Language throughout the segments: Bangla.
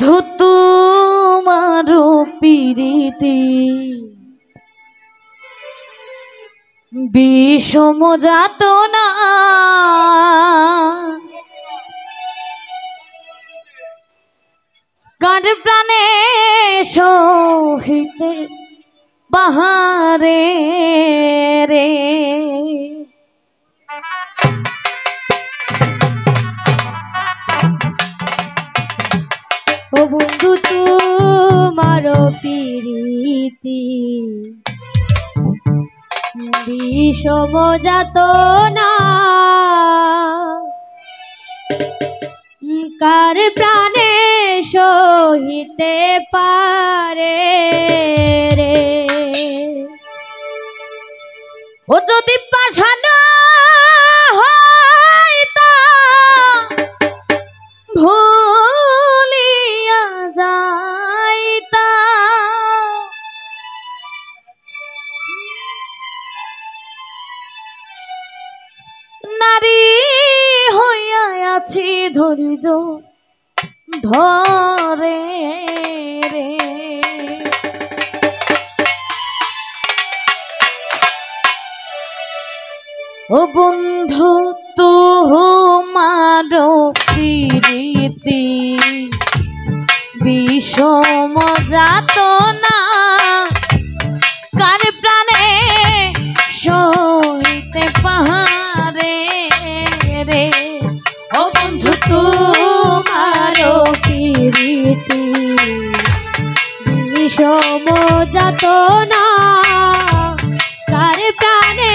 বন্ধু তোমার প্রীতি বিষম যাতনা কার প্রাণে সহিতে পাহাড়ে রে। ও বন্ধু তোমার প্রীতি বিষম যাতনা কার প্রাণে সহিতে পারে রে। ও যদি পাষাণ হইতা ভুলিয়া যাইতা নারী হইয়া আছি ধৈর্য ধরে রে। ও বন্ধু তোমার প্রীতি বিষম যাতনা কার প্রাণে সহিতে পাহাড়ে রে। ও বন্ধু তোমার প্রীতি বিষম যাতনা কার প্রাণে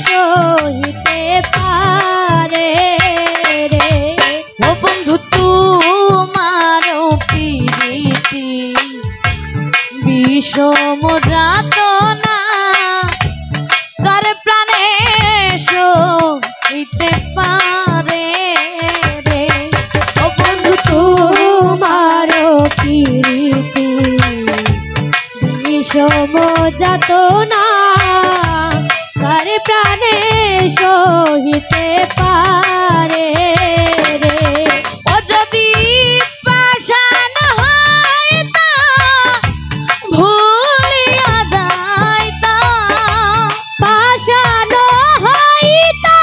সহিতে পারে রে। ও বন্ধু তোমার প্রীতি বিষম যাতনা কার প্রাণে সহিতে পারে রে। ও বন্ধু তোমার প্রীতি বিষম যাতনা কার প্রাণে সহিতে পারে রে। ও যদি পাষাণ হইতা ভুলিয়া যাইতা পাষাণ হইতা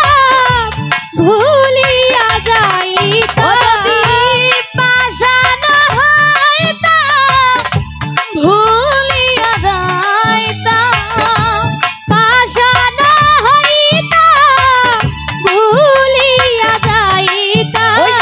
ভুলিয়া যাইতা। ও যদি পাষাণ হইতা ভুলিয়া যাইতা পাষাণ হইতা ভুলিয়া যাইতা। ওই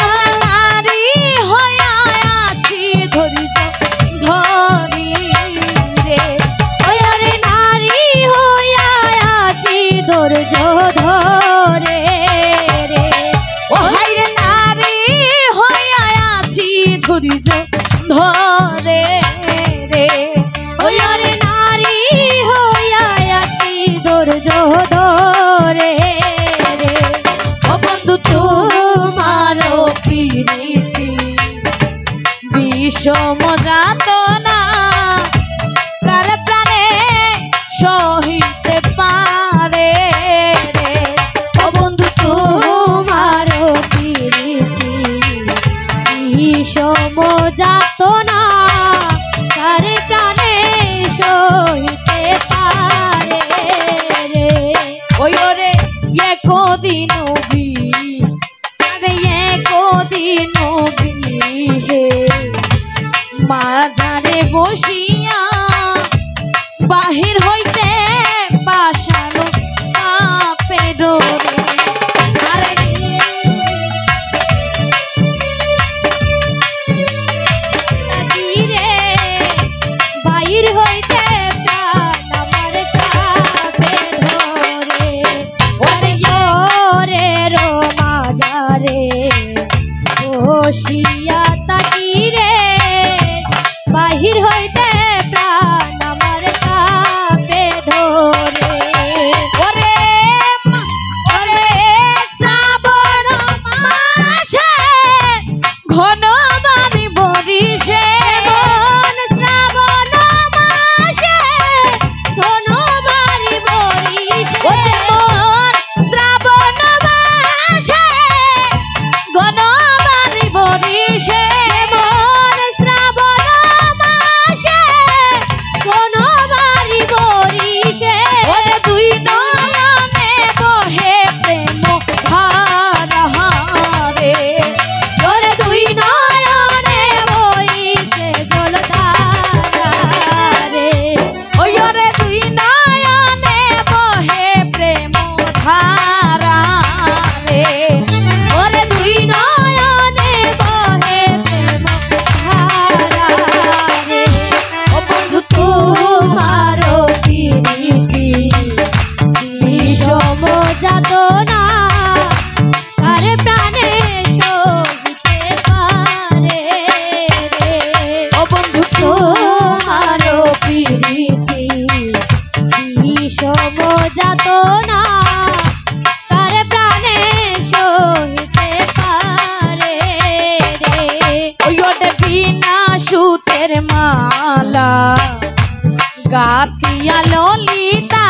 গাতিয়া ললিতা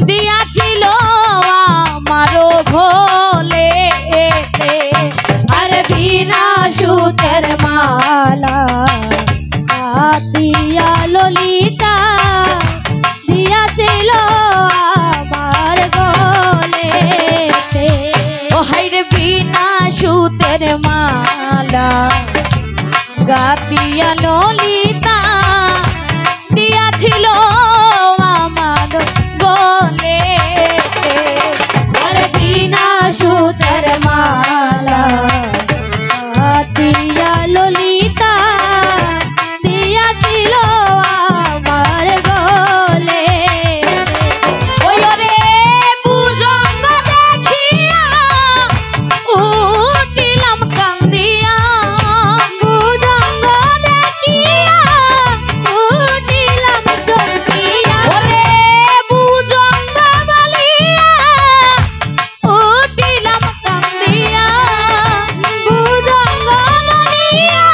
দিয়াছিল আমার ঘোলে আর বিনা সুতের মালা গাতিয়া ললিতা দিয়াছিল আমার গলেতে। ও হাইরে বিনা সুতের মালা গাতিয়া ললিতা দিয়াছিল আমার গলে আর বিনা সুতের মালা গাতিয়া ললিতা দিয়াছিল আমার গলে। ওই রে বুজঙ্গ দেখিয়া উঠিলাম কান্দিয়া বুজঙ্গ দেখিয়া উঠিলাম চমকিয়া। ওরে বুজঙ্গ বলিয়া উঠিলাম কান্দিয়া বুজঙ্গ বলিয়া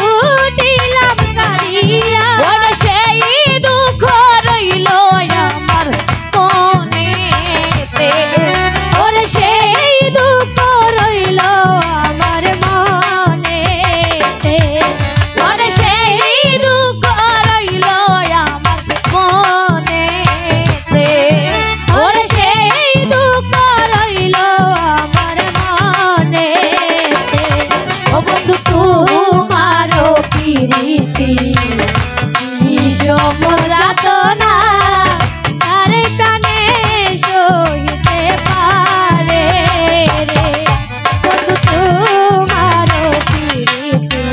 উঠিলাম কাঁদিয়া। ওরে সেই দুঃখ রইল আমার মনেতে ওরে সেই দুঃখ রইল আমার মনেতে। ওরে সেই দুঃখ রইল আমার মনেতে ওরে সেই দুঃখ রইল আমার মনেতে। ও বন্ধু তোমারও প্রীতি বিষম যাতনা তার প্রাণে সহিতে পারে রে। বন্ধু তোমারও প্রীতি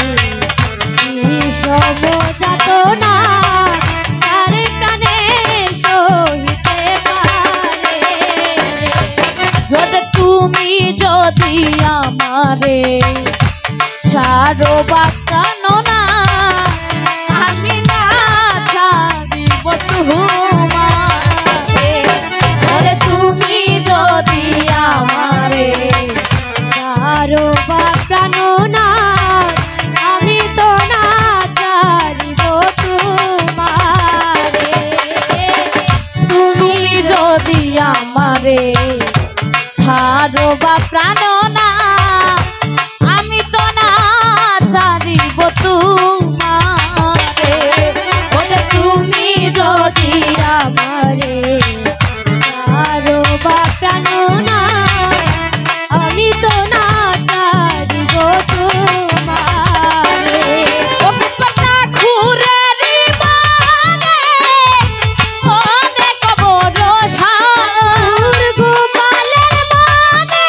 বিষম যাতনা তার প্রাণে সহিতে পারে রে। ওরে তুমি যদি আমারে ছাড়ো বা কানো না আমি না ছাড়িব তোমারে ওরে তুমি যদি আমারে ছাড়ো বা প্রাণ না আমি তো না ছাড়িব তোমারে। তুমি যদি আমারে ছাড়ো বা প্রাণ না আমি তো না ছাড়িব তোমারে ওরে তুমি যদি আমারে ছাড়ো বা প্রাণ না আমি তো না ছাড়িব তোমারে। ও পিপটা খুরেরি মানে অনেক বড় সার গোপালের মানে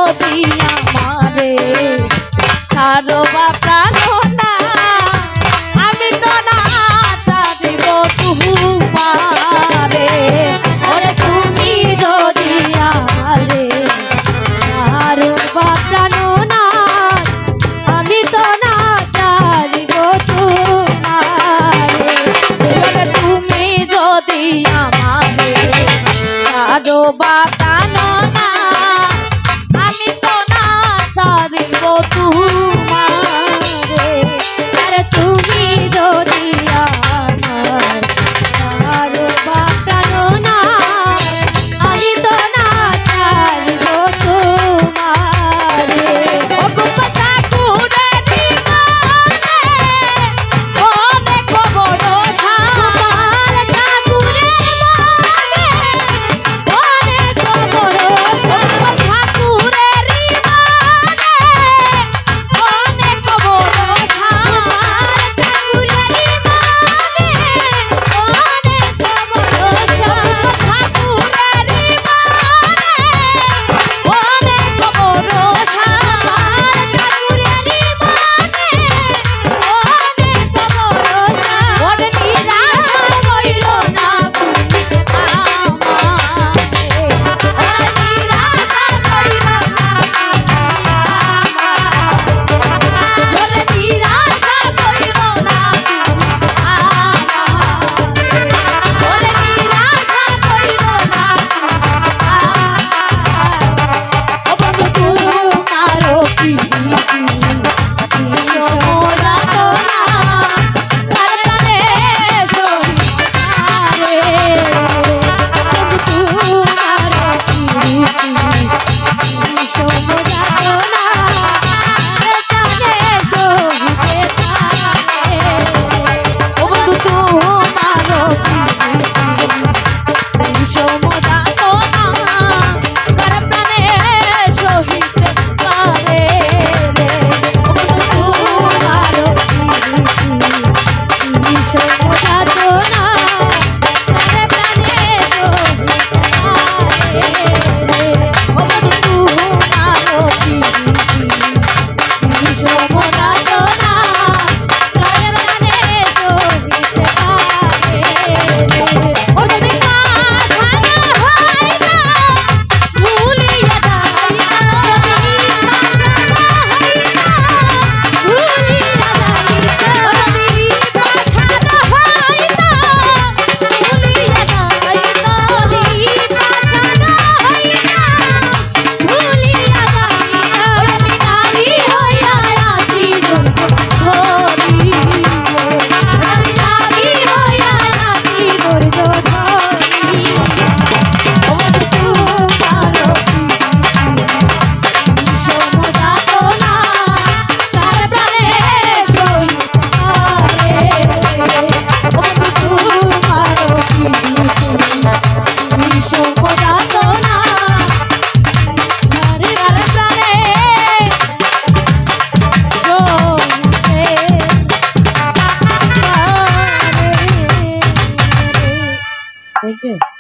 যদি আমারে ছাড়ো বা প্রাণ না আমি তো না ছাড়িব তোমারে। ওরে তুমি যদি আমারে ছাড়ো বা প্রাণ না আমি তো না ছাড়িব তোমারে। ওরে তুমি যদি আমারে ছাড়ো বা প্রাণ না আমি তো না ছাড়িব তোমারে। আরে তুমি যদি আমার ছাড়ো বা প্রাণ না আমি তো না ছাড়িব তোমারে। ও গোপতা কুড়ানি মানে অনেক ভরসা। গোপাল ঠাকুরের মানে অনেক ভরসা। ঠাকুরেরই মানে অনেক ভরসা। ঠাকুরেরই মানে অনেক ভরসা। ঠাকুরেরই মানে অনেক ভরসা। ঠাকুরেরই মানে অনেক ভরসা। ওরে নিরাশা কইরো না তুমি আমারে। ওরে নিরাশা কইরো না ওরে নিরাশা কইরো না ওরে নিরাশা কইরো না ও বন্ধু তোমারও প্রীতি মোরা তো না তার প্রাণে ও বন্ধু তোমারও প্রীতি সমুদা তো না তার প্রাণে সহিতে পারে রে। ও বন্ধু তোমারও ও বন্ধু তোমারও প্রীতি সমুদা তো না তার প্রাণে ও যদি পাশানা হয় না ভুলিয়া যাই না। যদি পাশানা হয় না ভুলিয়া যাই না। আমি নারী হইয়া আছি ধরি আমি নারী হইয়া আছি ও তোমারও সমুদা তো না তার প্রাণে সহিতে পারে। ও তোমারও সমুদা তো না তার প্রাণে সহিতে পারে। Thank you.